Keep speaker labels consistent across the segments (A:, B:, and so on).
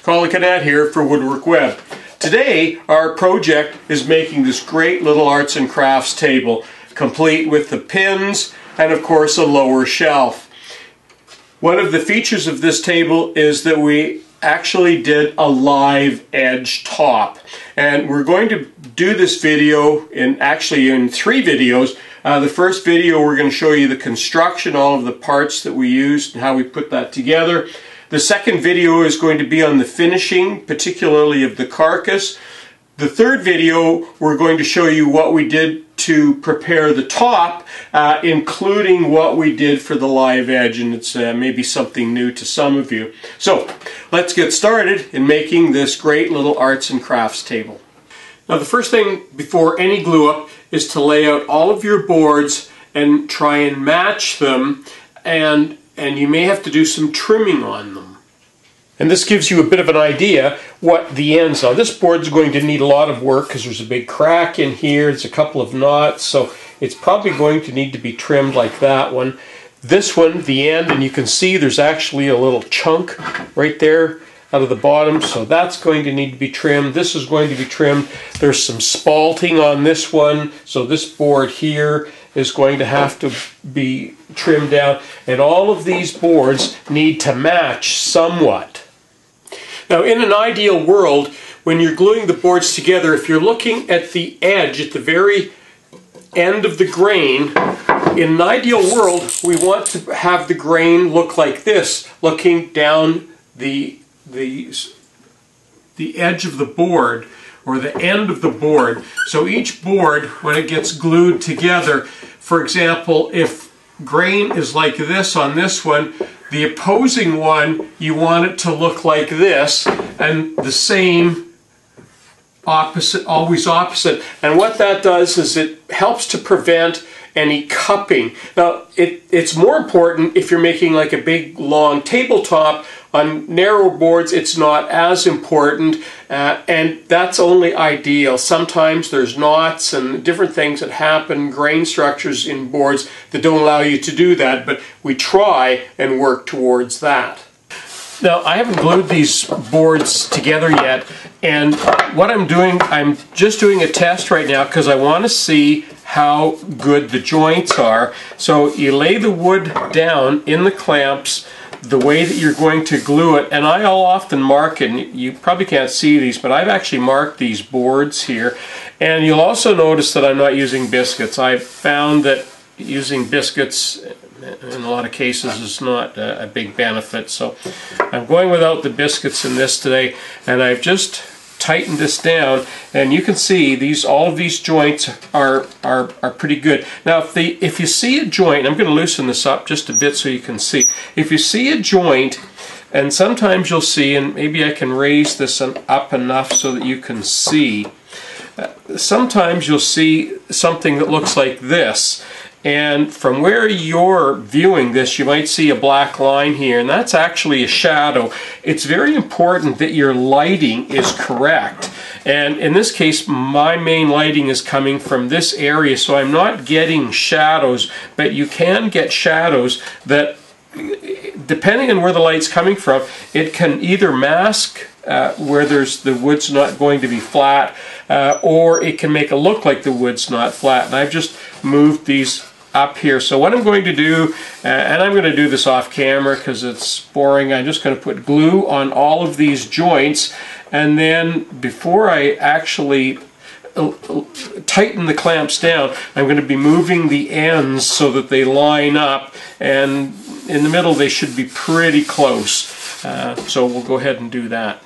A: Colin Cadet here for WoodWorkWeb. Today our project is making this great little arts and crafts table, complete with the pins and of course a lower shelf. One of the features of this table is that we actually did a live edge top, and we're going to do this video in three videos. The first video we're going to show you the construction, all of the parts that we used and how we put that together. The second video is going to be on the finishing, particularly of the carcass. The third video we're going to show you what we did to prepare the top, including what we did for the live edge, and it's maybe something new to some of you. So let's get started in making this great little arts and crafts table. Now the first thing before any glue up is to lay out all of your boards and try and match them, and you may have to do some trimming on them. And this gives you a bit of an idea what the ends are. This board is going to need a lot of work because there's a big crack in here, there's a couple of knots, so it's probably going to need to be trimmed like that one. This one, the end, and you can see there's actually a little chunk right there out of the bottom, so that's going to need to be trimmed. This is going to be trimmed. There's some spalting on this one, so this board here is going to have to be trimmed down, and all of these boards need to match somewhat. Now in an ideal world, when you're gluing the boards together, if you're looking at the edge at the very end of the grain, in an ideal world we want to have the grain look like this, looking down the edge of the board, or the end of the board. So each board, when it gets glued together, for example, if grain is like this on this one, the opposing one, you want it to look like this, and the same opposite, always opposite. And what that does is it helps to prevent any cupping. Now, it's more important if you're making like a big long tabletop. On narrow boards it's not as important, and that's only ideal. Sometimes there's knots and different things that happen, grain structures in boards that don't allow you to do that, but we try and work towards that. Now I haven't glued these boards together yet, and what I'm doing, I'm just doing a test right now because I want to see how good the joints are. So you lay the wood down in the clamps the way that you're going to glue it, and I'll often mark it, and you probably can't see these, but I've actually marked these boards here. And you'll also notice that I'm not using biscuits. I've found that using biscuits in a lot of cases is not a big benefit, so I'm going without the biscuits in this today, and I've just tightened this down, and you can see all of these joints are pretty good. Now if you see a joint, I'm going to loosen this up just a bit so you can see. If you see a joint, and sometimes you'll see, and maybe I can raise this up enough so that you can see, sometimes you'll see something that looks like this. And from where you're viewing this, you might see a black line here, and that's actually a shadow. It's very important that your lighting is correct. And in this case, my main lighting is coming from this area, so I'm not getting shadows, but you can get shadows that, depending on where the light's coming from, it can either mask where the wood's not going to be flat, or it can make it look like the wood's not flat. And I've just moved these up here. So what I'm going to do, and I'm going to do this off camera because it's boring, I'm just going to put glue on all of these joints, and then before I actually tighten the clamps down, I'm going to be moving the ends so that they line up, and in the middle they should be pretty close. So we'll go ahead and do that.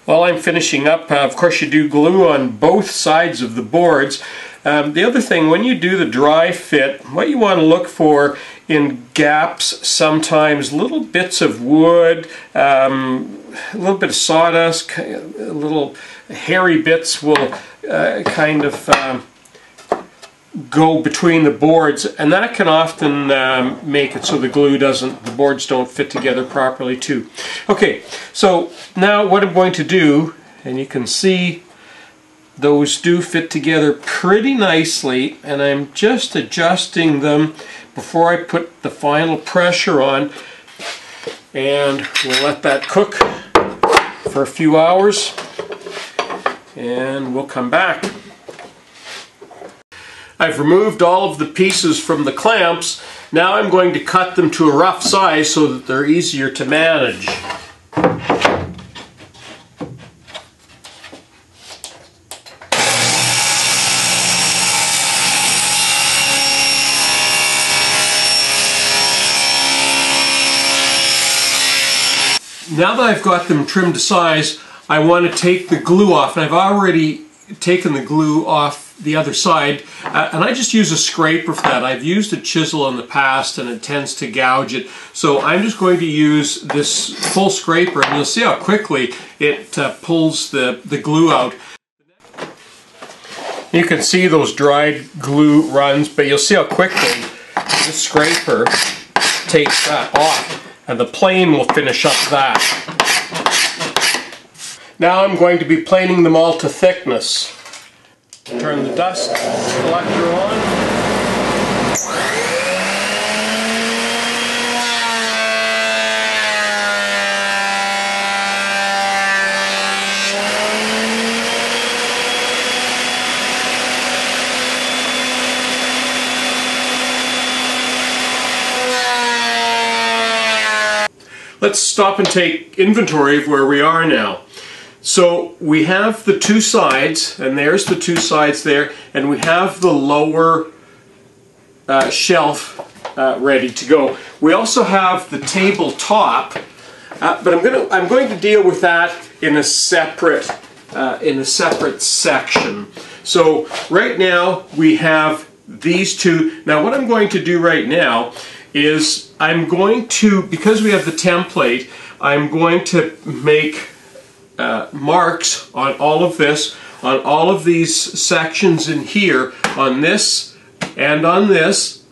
A: While I'm finishing up, of course you do glue on both sides of the boards. The other thing, when you do the dry fit, what you want to look for in gaps, sometimes little bits of wood, a little bit of sawdust, little hairy bits will kind of go between the boards, and that can often make it so the boards don't fit together properly too. Okay, so now what I'm going to do, and you can see those do fit together pretty nicely, and I'm just adjusting them before I put the final pressure on, and we'll let that cook for a few hours and we'll come back. I've removed all of the pieces from the clamps. Now I'm going to cut them to a rough size so that they're easier to manage. Now that I've got them trimmed to size, I want to take the glue off, and I've already taken the glue off the other side, and I just use a scraper for that. I've used a chisel in the past and it tends to gouge it, so I'm just going to use this full scraper, and you'll see how quickly it pulls the glue out. You can see those dried glue runs, but you'll see how quickly this scraper takes that off. And the plane will finish up that. Now I'm going to be planing them all to thickness. Turn the dust collector on. Let's stop and take inventory of where we are now. So we have the two sides, and there's the two sides there, and we have the lower shelf ready to go. We also have the tabletop, but I'm going to deal with that in a separate section. So right now we have these two. Now what I'm going to do right now is I'm going to, because we have the template, I'm going to make marks on all of this, on all of these sections in here, on this and on this,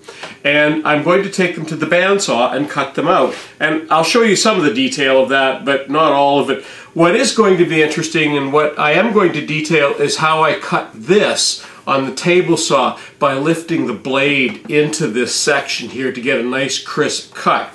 A: and I'm going to take them to the bandsaw and cut them out. And I'll show you some of the detail of that, but not all of it. What is going to be interesting and what I am going to detail is how I cut this on the table saw by lifting the blade into this section here to get a nice crisp cut.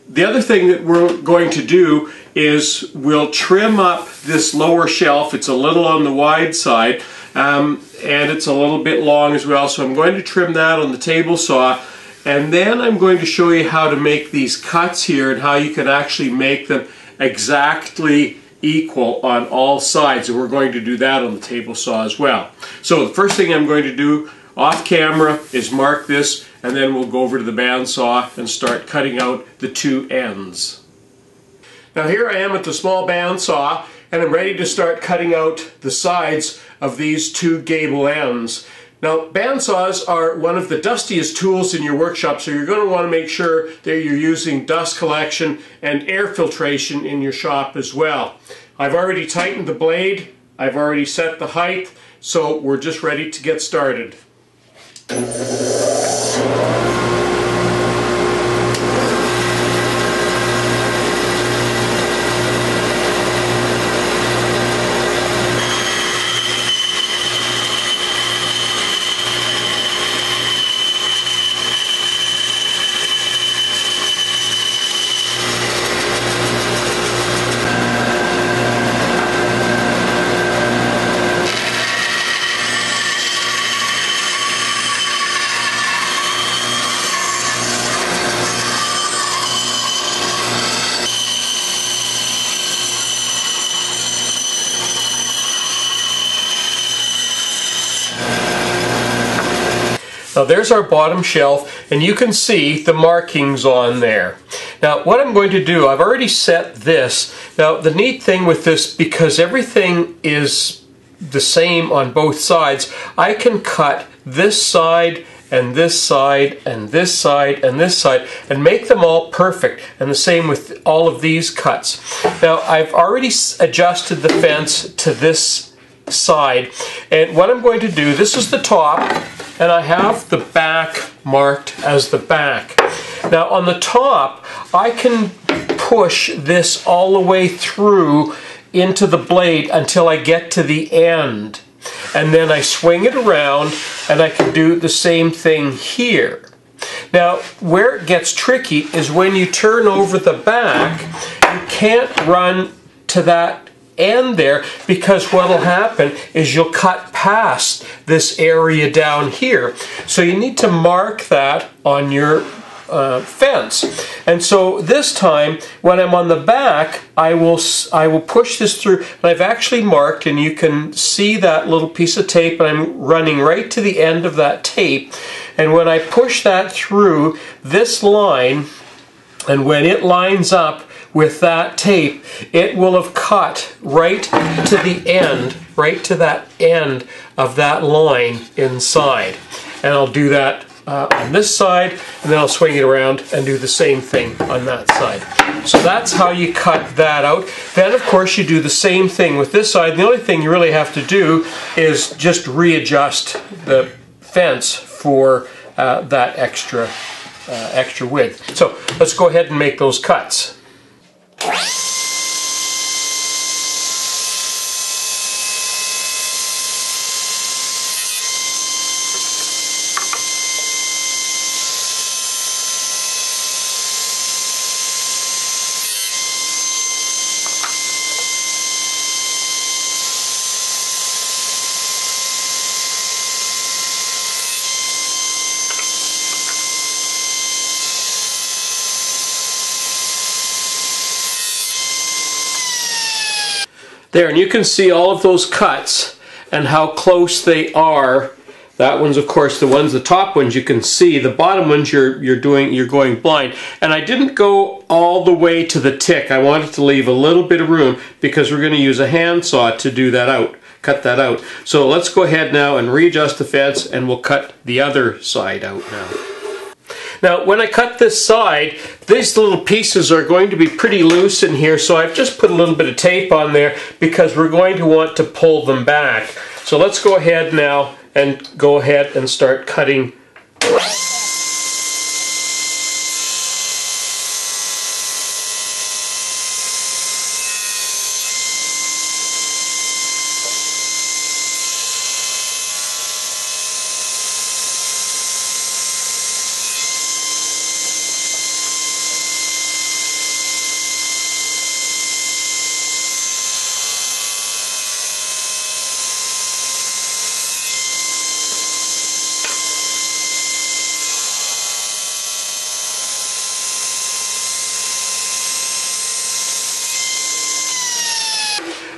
A: The other thing that we're going to do is we'll trim up this lower shelf. It's a little on the wide side and it's a little bit long as well, so I'm going to trim that on the table saw, and then I'm going to show you how to make these cuts here and how you can actually make them exactly equal on all sides, and we're going to do that on the table saw as well. So the first thing I'm going to do off camera is mark this, and then we'll go over to the bandsaw and start cutting out the two ends. Now here I am at the small bandsaw, and I'm ready to start cutting out the sides of these two gable ends. Now bandsaws are one of the dustiest tools in your workshop, so you're going to want to make sure that you're using dust collection and air filtration in your shop as well. I've already tightened the blade, I've already set the height, so we're just ready to get started. Now there's our bottom shelf, and you can see the markings on there. Now what I'm going to do, I've already set this. Now the neat thing with this, because everything is the same on both sides, I can cut this side and this side and this side and this side and make them all perfect, and the same with all of these cuts. Now I've already adjusted the fence to this side, and what I'm going to do, this is the top, and I have the back marked as the back. Now on the top, I can push this all the way through into the blade until I get to the end. And then I swing it around, and I can do the same thing here. Now where it gets tricky is when you turn over the back, you can't run to that end there, because what will happen is you'll cut past this area down here. So you need to mark that on your fence. And so this time when I'm on the back, I will push this through, and I've actually marked, and you can see that little piece of tape, and I'm running right to the end of that tape. And when I push that through this line, and when it lines up with that tape, it will have cut right to the end, right to that end of that line inside. And I'll do that on this side, and then I'll swing it around and do the same thing on that side. So that's how you cut that out. Then of course you do the same thing with this side. The only thing you really have to do is just readjust the fence for that extra width. So let's go ahead and make those cuts. There, and you can see all of those cuts and how close they are. That one's, of course, the top ones you can see. The bottom ones you're going blind. And I didn't go all the way to the tick. I wanted to leave a little bit of room because we're going to use a handsaw to do that out, cut that out. So let's go ahead now and readjust the fence, and we'll cut the other side out now. Now, when I cut this side, these little pieces are going to be pretty loose in here, so I've just put a little bit of tape on there because we're going to want to pull them back. So let's go ahead now and start cutting.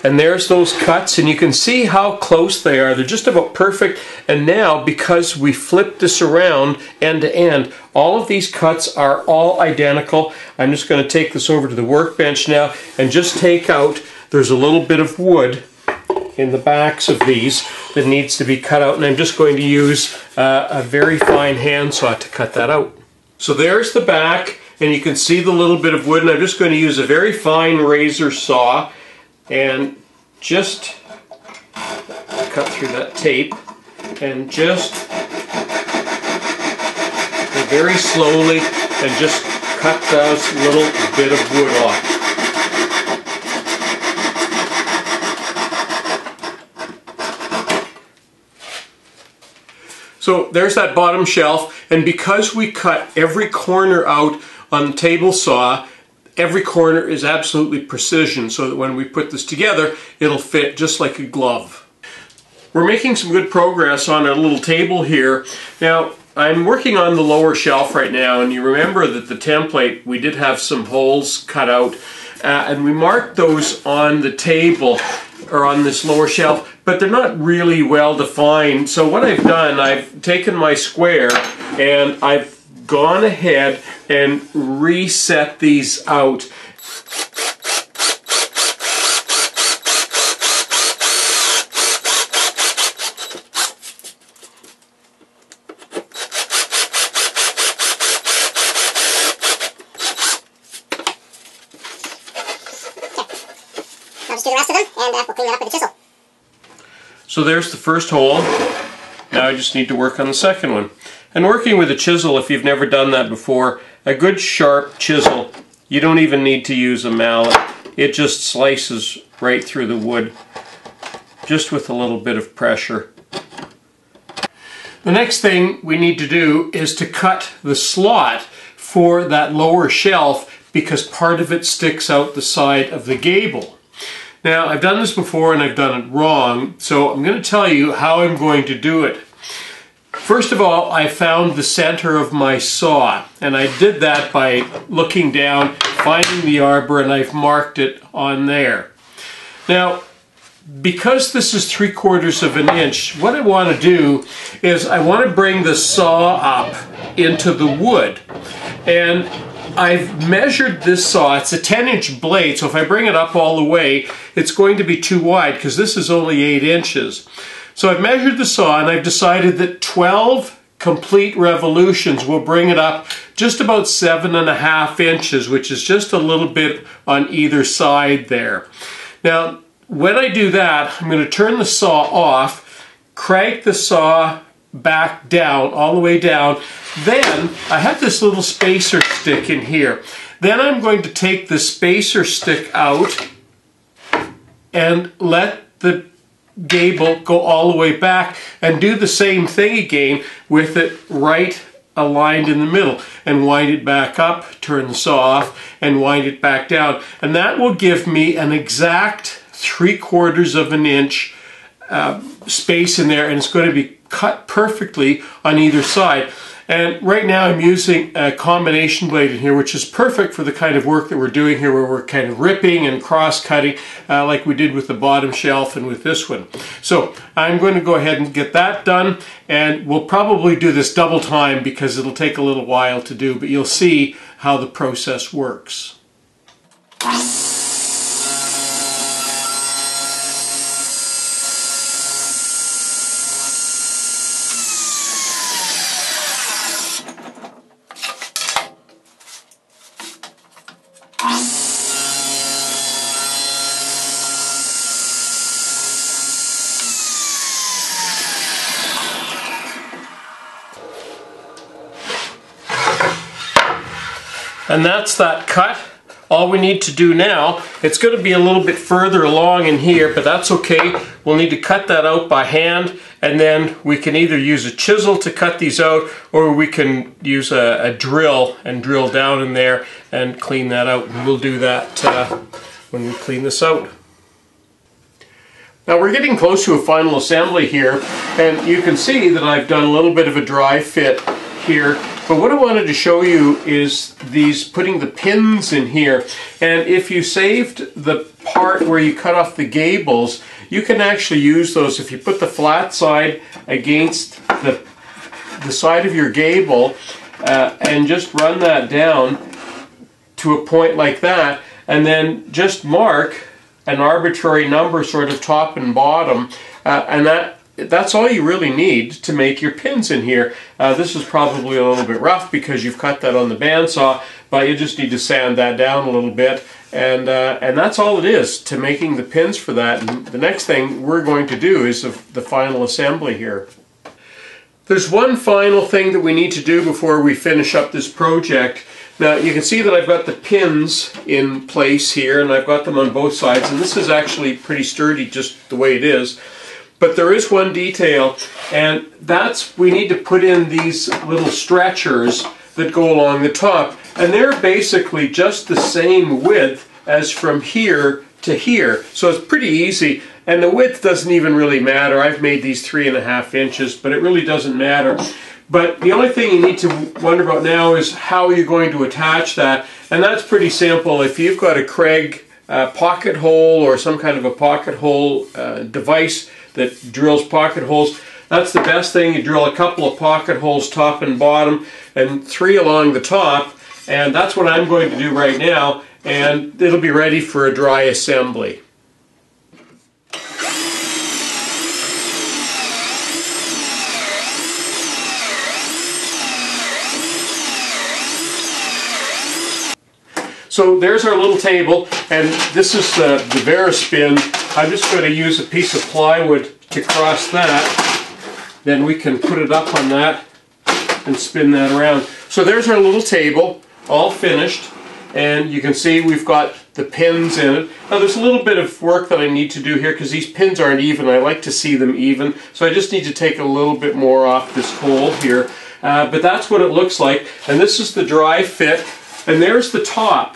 A: And there's those cuts, and you can see how close they are. They're just about perfect. And now, because we flipped this around end to end, all of these cuts are all identical. I'm just going to take this over to the workbench now and just take out, there's a little bit of wood in the backs of these that needs to be cut out, and I'm just going to use a very fine handsaw to cut that out. So there's the back, and you can see the little bit of wood, and I'm just going to use a very fine razor saw and just cut through that tape, and just very slowly, and just cut this little bit of wood off. So there's that bottom shelf, and because we cut every corner out on the table saw, every corner is absolutely precision, so that when we put this together, it'll fit just like a glove. We're making some good progress on our little table here. Now, I'm working on the lower shelf right now, and you remember that the template, we did have some holes cut out, and we marked those on the table, or on this lower shelf, but they're not really well defined. So what I've done, I've taken my square, and I've gone ahead and reset these out.
B: I'll just do the rest of them, and we'll clean that up with a chisel.
A: So there's the first hole. Now I just need to work on the second one. And working with a chisel, if you've never done that before, a good sharp chisel, you don't even need to use a mallet. It just slices right through the wood, just with a little bit of pressure. The next thing we need to do is to cut the slot for that lower shelf, because part of it sticks out the side of the gable. Now, I've done this before and I've done it wrong, so I'm going to tell you how I'm going to do it. First of all, I found the center of my saw, and I did that by looking down, finding the arbor, and I've marked it on there. Now, because this is 3/4 of an inch, what I want to do is I want to bring the saw up into the wood. And I've measured this saw. It's a 10-inch blade, so if I bring it up all the way, it's going to be too wide because this is only 8 inches. So I've measured the saw and I've decided that 12 complete revolutions will bring it up just about 7.5 inches, which is just a little bit on either side there. Now, when I do that, I'm going to turn the saw off, crank the saw back down, all the way down. Then I have this little spacer stick in here. Then I'm going to take the spacer stick out and let the gable go all the way back and do the same thing again with it right aligned in the middle, and wind it back up, turn the saw off, and wind it back down. And that will give me an exact 3/4 of an inch space in there, and it's going to be cut perfectly on either side. And right now I'm using a combination blade in here, which is perfect for the kind of work that we're doing here, where we're kind of ripping and cross-cutting like we did with the bottom shelf and with this one. So I'm going to go ahead and get that done, and we'll probably do this double time because it'll take a little while to do, but you'll see how the process works. And that's that cut. All we need to do now, it's going to be a little bit further along in here, but that's okay. We'll need to cut that out by hand, and then we can either use a chisel to cut these out, or we can use a drill and drill down in there and clean that out. And we'll do that when we clean this out. Now we're getting close to a final assembly here, and you can see that I've done a little bit of a dry fit here. But what I wanted to show you is putting the pins in here. And if you saved the part where you cut off the gables, you can actually use those. If you put the flat side against the side of your gable and just run that down to a point like that, and then just mark an arbitrary number, sort of top and bottom, and that's all you really need to make your pins in here. This is probably a little bit rough because you've cut that on the bandsaw, but you just need to sand that down a little bit, and that's all it is to making the pins for that. And the next thing we're going to do is the final assembly here. There's one final thing that we need to do before we finish up this project. Now you can see that I've got the pins in place here, and I've got them on both sides, and this is actually pretty sturdy just the way it is. But there is one detail, and that's we need to put in these little stretchers that go along the top, and they're basically just the same width as from here to here, so it's pretty easy. And the width doesn't even really matter. I've made these 3.5 inches, but it really doesn't matter. But the only thing you need to wonder about now is how you're going to attach that, and that's pretty simple. If you've got a Craig pocket hole or some kind of a pocket hole device that drills pocket holes, that's the best thing. You drill a couple of pocket holes top and bottom, and 3 along the top, and that's what I'm going to do right now, and it'll be ready for a dry assembly. So there's our little table, and this is the Spin. I'm just going to use a piece of plywood to cross that. Then we can put it up on that and spin that around. So there's our little table, all finished, and you can see we've got the pins in it. Now there's a little bit of work that I need to do here because these pins aren't even. I like to see them even, so I just need to take a little bit more off this hole here. But that's what it looks like, and this is the dry fit. And there's the top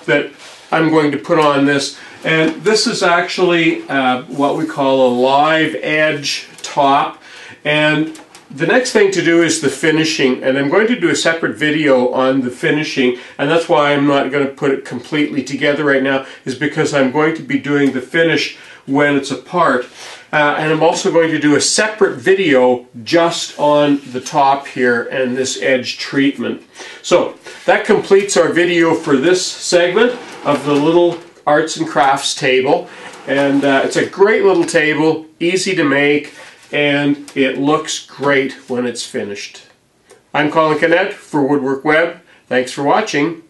A: that I'm going to put on this. And this is actually what we call a live edge top. And the next thing to do is the finishing, and I'm going to do a separate video on the finishing, and that's why I'm not going to put it completely together right now, is because I'm going to be doing the finish when it's apart. And I'm also going to do a separate video just on the top here and this edge treatment. So that completes our video for this segment of the little arts and crafts table. And it's a great little table, easy to make, and it looks great when it's finished. I'm Colin Canet for WoodWorkWeb. Thanks for watching.